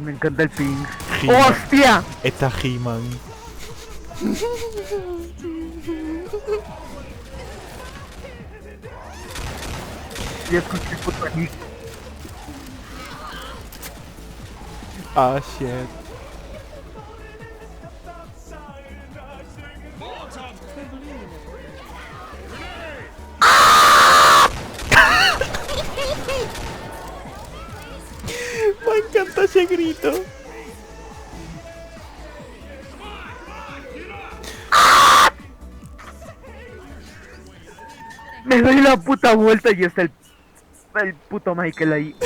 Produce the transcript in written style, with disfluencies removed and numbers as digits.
Me encanta el ping. He-Man. ¡Hostia! Está He-Man. Ya escuché el puto Nick. Ah, shit. Me encanta ese grito. Me doy la puta vuelta y está el puto Michael ahí.